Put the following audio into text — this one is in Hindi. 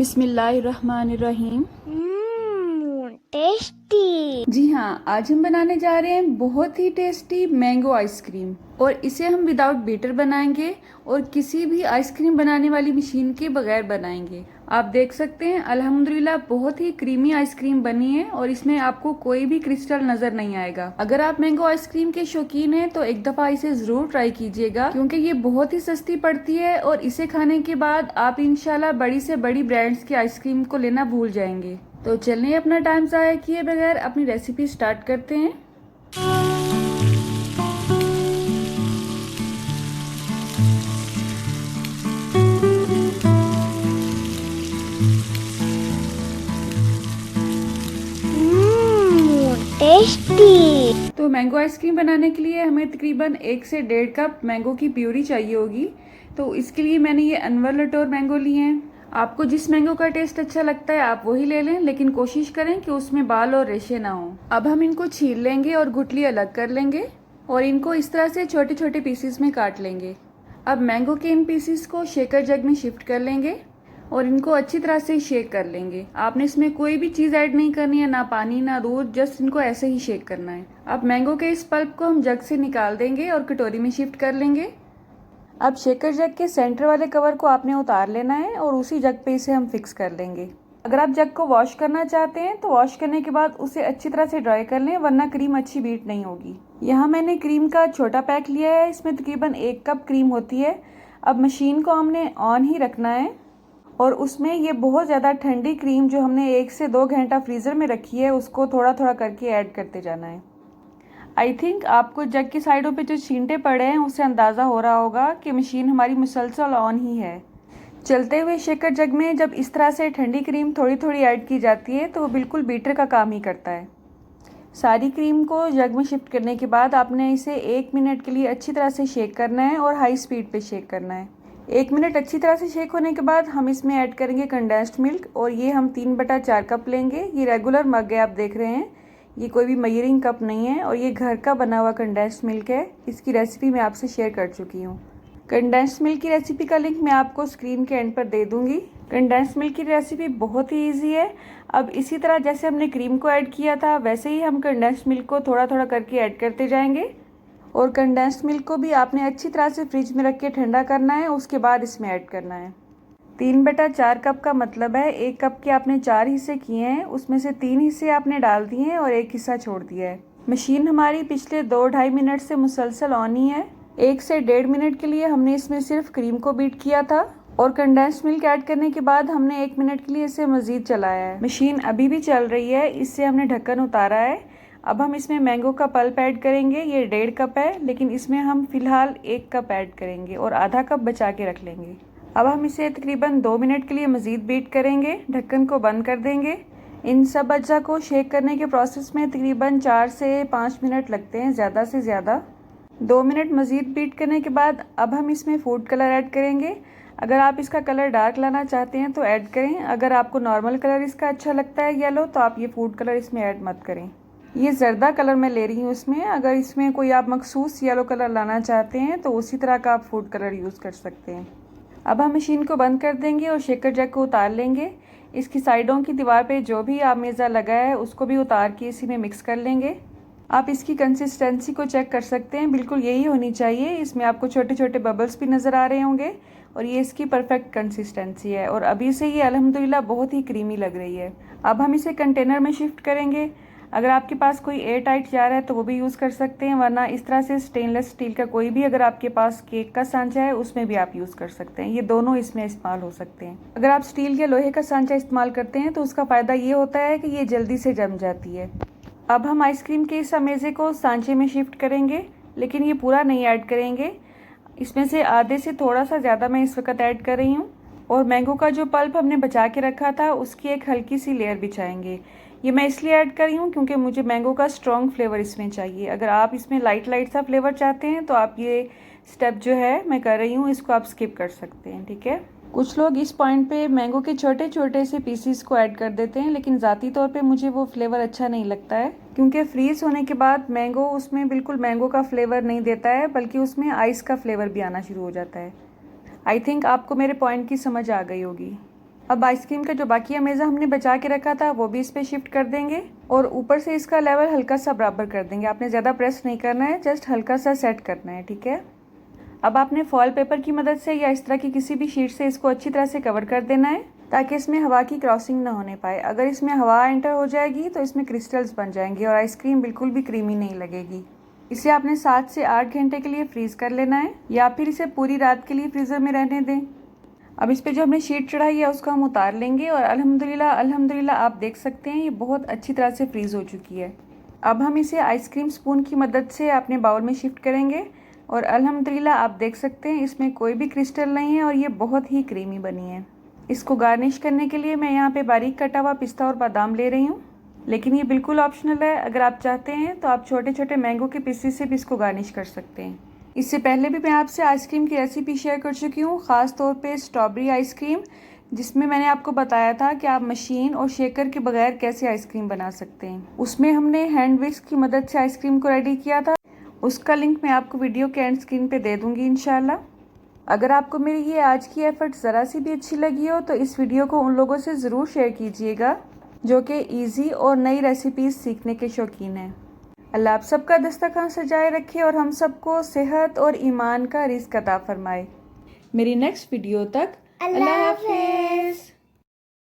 बिस्मिल्लाहिर्रहमानिर्रहीम। टेस्टी। जी हाँ, आज हम बनाने जा रहे हैं बहुत ही टेस्टी मैंगो आइसक्रीम और इसे हम विदाउट बीटर बनाएंगे और किसी भी आइसक्रीम बनाने वाली मशीन के बगैर बनाएंगे। आप देख सकते हैं अल्हम्दुलिल्लाह बहुत ही क्रीमी आइसक्रीम बनी है और इसमें आपको कोई भी क्रिस्टल नजर नहीं आएगा। अगर आप मैंगो आइसक्रीम के शौकीन हैं तो एक दफा इसे जरूर ट्राई कीजिएगा क्योंकि ये बहुत ही सस्ती पड़ती है और इसे खाने के बाद आप इंशाल्लाह बड़ी से बड़ी ब्रांड्स की आइसक्रीम को लेना भूल जाएंगे। तो चलिए अपना टाइम ज़ाया किए बगैर अपनी रेसिपी स्टार्ट करते हैं। टेस्टी। तो मैंगो आइसक्रीम बनाने के लिए हमें तकरीबन 1 से 1.5 कप मैंगो की प्यूरी चाहिए होगी। तो इसके लिए मैंने ये अनवर लटोर मैंगो लिए हैं। आपको जिस मैंगो का टेस्ट अच्छा लगता है आप वही ले लें, लेकिन कोशिश करें कि उसमें बाल और रेशे ना हो। अब हम इनको छील लेंगे और गुठली अलग कर लेंगे और इनको इस तरह से छोटे छोटे पीसेस में काट लेंगे। अब मैंगो के इन पीसेस को शेकर जग में शिफ्ट कर लेंगे और इनको अच्छी तरह से शेक कर लेंगे। आपने इसमें कोई भी चीज़ ऐड नहीं करनी है, ना पानी ना दूध, जस्ट इनको ऐसे ही शेक करना है। अब मैंगो के इस पल्प को हम जग से निकाल देंगे और कटोरी में शिफ्ट कर लेंगे। अब शेकर जग के सेंटर वाले कवर को आपने उतार लेना है और उसी जग पे इसे हम फिक्स कर लेंगे। अगर आप जग को वॉश करना चाहते हैं तो वॉश करने के बाद उसे अच्छी तरह से ड्राई कर लें, वरना क्रीम अच्छी बीट नहीं होगी। यहाँ मैंने क्रीम का छोटा पैक लिया है, इसमें तकरीबन 1 कप क्रीम होती है। अब मशीन को हमने ऑन ही रखना है और उसमें ये बहुत ज़्यादा ठंडी क्रीम जो हमने 1 से 2 घंटा फ्रीज़र में रखी है उसको थोड़ा थोड़ा करके ऐड करते जाना है। आई थिंक आपको जग की साइडों पे जो छींटे पड़े हैं उससे अंदाज़ा हो रहा होगा कि मशीन हमारी मुसलसल ऑन ही है। चलते हुए शेकर जग में जब इस तरह से ठंडी क्रीम थोड़ी थोड़ी ऐड की जाती है तो वो बिल्कुल बीटर का काम ही करता है। सारी क्रीम को जग में शिफ्ट करने के बाद आपने इसे 1 मिनट के लिए अच्छी तरह से शेक करना है और हाई स्पीड पे शेक करना है। 1 मिनट अच्छी तरह से शेक होने के बाद हम इसमें ऐड करेंगे कंडेंस्ड मिल्क और ये हम 3/4 कप लेंगे। ये रेगुलर मग है, आप देख रहे हैं, ये कोई भी मेजरिंग कप नहीं है और ये घर का बना हुआ कंडेंस्ड मिल्क है। इसकी रेसिपी मैं आपसे शेयर कर चुकी हूँ। कंडेंस्ड मिल्क की रेसिपी का लिंक मैं आपको स्क्रीन के एंड पर दे दूंगी। कंडेंस्ड मिल्क की रेसिपी बहुत ही ईजी है। अब इसी तरह जैसे हमने क्रीम को ऐड किया था वैसे ही हम कंडेंस्ड मिल्क को थोड़ा थोड़ा करके ऐड करते जाएंगे और कंडेंस्ड मिल्क को भी आपने अच्छी तरह से फ्रिज में रख के ठंडा करना है, उसके बाद इसमें ऐड करना है। 3/4 कप का मतलब है 1 कप के आपने 4 हिस्से किए हैं, उसमें से 3 हिस्से आपने डाल दिए हैं और 1 हिस्सा छोड़ दिया है। मशीन हमारी पिछले 2-2.5 मिनट से मुसलसल ऑन ही है। 1 से 1.5 मिनट के लिए हमने इसमें सिर्फ क्रीम को बीट किया था और कंडेंस्ड मिल्क ऐड करने के बाद हमने 1 मिनट के लिए इसे मजीद चलाया है। मशीन अभी भी चल रही है, इससे हमने ढक्कन उतारा है। अब हम इसमें मैंगो का पल्प ऐड करेंगे। ये 1.5 कप है, लेकिन इसमें हम फिलहाल 1 कप ऐड करेंगे और आधा कप बचा के रख लेंगे। अब हम इसे तकरीबन 2 मिनट के लिए मज़ीद बीट करेंगे, ढक्कन को बंद कर देंगे। इन सब अज्जा को शेक करने के प्रोसेस में तकरीबन 4 से 5 मिनट लगते हैं, ज़्यादा से ज़्यादा। 2 मिनट मज़ीद बीट करने के बाद अब हम इसमें फूड कलर ऐड करेंगे। अगर आप इसका कलर डार्क लाना चाहते हैं तो ऐड करें, अगर आपको नॉर्मल कलर इसका अच्छा लगता है येलो तो आप ये फूड कलर इसमें ऐड मत करें। ये जर्दा कलर मैं ले रही हूँ इसमें। अगर इसमें कोई आप मखसूस येलो कलर लाना चाहते हैं तो उसी तरह का आप फूड कलर यूज़ कर सकते हैं। अब हम मशीन को बंद कर देंगे और शेकर जग को उतार लेंगे। इसकी साइडों की दीवार पे जो भी आमेज़ा लगा है उसको भी उतार के इसी में मिक्स कर लेंगे। आप इसकी कंसिस्टेंसी को चेक कर सकते हैं, बिल्कुल यही होनी चाहिए। इसमें आपको छोटे छोटे बबल्स भी नज़र आ रहे होंगे और ये इसकी परफेक्ट कंसिस्टेंसी है और अभी से ये अल्हम्दुलिल्लाह बहुत ही क्रीमी लग रही है। अब हम इसे कंटेनर में शिफ्ट करेंगे। अगर आपके पास कोई एयर टाइट जार है तो वो भी यूज़ कर सकते हैं, वरना इस तरह से स्टेनलेस स्टील का कोई भी अगर आपके पास केक का सांचा है उसमें भी आप यूज़ कर सकते हैं। ये दोनों इसमें इस्तेमाल हो सकते हैं। अगर आप स्टील या लोहे का सांचा इस्तेमाल करते हैं तो उसका फ़ायदा ये होता है कि ये जल्दी से जम जाती है। अब हम आइसक्रीम के इस अमेज़े को सांचे में शिफ्ट करेंगे, लेकिन ये पूरा नहीं ऐड करेंगे। इसमें से आधे से थोड़ा सा ज़्यादा मैं इस वक्त ऐड कर रही हूँ और मैंगो का जो पल्प हमने बचा के रखा था उसकी एक हल्की सी लेयर बिछाएंगे। ये मैं इसलिए ऐड कर रही हूँ क्योंकि मुझे मैंगो का स्ट्रॉन्ग फ्लेवर इसमें चाहिए। अगर आप इसमें लाइट लाइट सा फ्लेवर चाहते हैं तो आप ये स्टेप जो है मैं कर रही हूँ इसको आप स्किप कर सकते हैं, ठीक है। कुछ लोग इस पॉइंट पे मैंगो के छोटे छोटे से पीसीस को ऐड कर देते हैं, लेकिन ज़ाती तौर पे मुझे वो फ्लेवर अच्छा नहीं लगता है क्योंकि फ्रीज़ होने के बाद मैंगो उसमें बिल्कुल मैंगो का फ्लेवर नहीं देता है, बल्कि उसमें आइस का फ्लेवर भी आना शुरू हो जाता है। आई थिंक आपको मेरे पॉइंट की समझ आ गई होगी। अब आइसक्रीम का जो बाकी मेज़ा हमने बचा के रखा था वो भी इस पे शिफ्ट कर देंगे और ऊपर से इसका लेवल हल्का सा बराबर कर देंगे। आपने ज़्यादा प्रेस नहीं करना है, जस्ट हल्का सा सेट करना है, ठीक है। अब आपने फॉयल पेपर की मदद से या इस तरह की किसी भी शीट से इसको अच्छी तरह से कवर कर देना है ताकि इसमें हवा की क्रॉसिंग ना होने पाए। अगर इसमें हवा एंटर हो जाएगी तो इसमें क्रिस्टल्स बन जाएंगे और आइसक्रीम बिल्कुल भी क्रीमी नहीं लगेगी। इसे आपने 7 से 8 घंटे के लिए फ्रीज़ कर लेना है या फिर इसे पूरी रात के लिए फ्रीज़र में रहने दें। अब इस पे जो हमने शीट चढ़ाई है उसको हम उतार लेंगे और अल्हम्दुलिल्लाह आप देख सकते हैं ये बहुत अच्छी तरह से फ्रीज़ हो चुकी है। अब हम इसे आइसक्रीम स्पून की मदद से अपने बाउल में शिफ्ट करेंगे और अल्हम्दुलिल्लाह आप देख सकते हैं इसमें कोई भी क्रिस्टल नहीं है और ये बहुत ही क्रीमी बनी है। इसको गार्निश करने के लिए मैं यहाँ पे बारीक कटा हुआ पिस्ता और बादाम ले रही हूँ, लेकिन ये बिल्कुल ऑप्शनल है। अगर आप चाहते हैं तो आप छोटे छोटे मैंगो के पीसेस से भी इसको गार्निश कर सकते हैं। इससे पहले भी मैं आपसे आइसक्रीम की रेसिपी शेयर कर चुकी हूँ, ख़ास तौर पे स्ट्रॉबेरी आइसक्रीम, जिसमें मैंने आपको बताया था कि आप मशीन और शेकर के बगैर कैसे आइसक्रीम बना सकते हैं। उसमें हमने हैंड विस्क की मदद से आइसक्रीम को रेडी किया था। उसका लिंक मैं आपको वीडियो के एंड स्क्रीन पे दे दूँगी इंशाल्लाह। अगर आपको मेरी ये आज की एफर्ट ज़रा सी भी अच्छी लगी हो तो इस वीडियो को उन लोगों से ज़रूर शेयर कीजिएगा जो कि ईजी और नई रेसिपीज़ सीखने के शौकीन हैं। अल्लाह आप सबका दस्तरखान सजाए रखे और हम सबको सेहत और ईमान का रिज़्क़ अता फरमाए। मेरी नेक्स्ट वीडियो तक अल्लाह हाफ़िज़।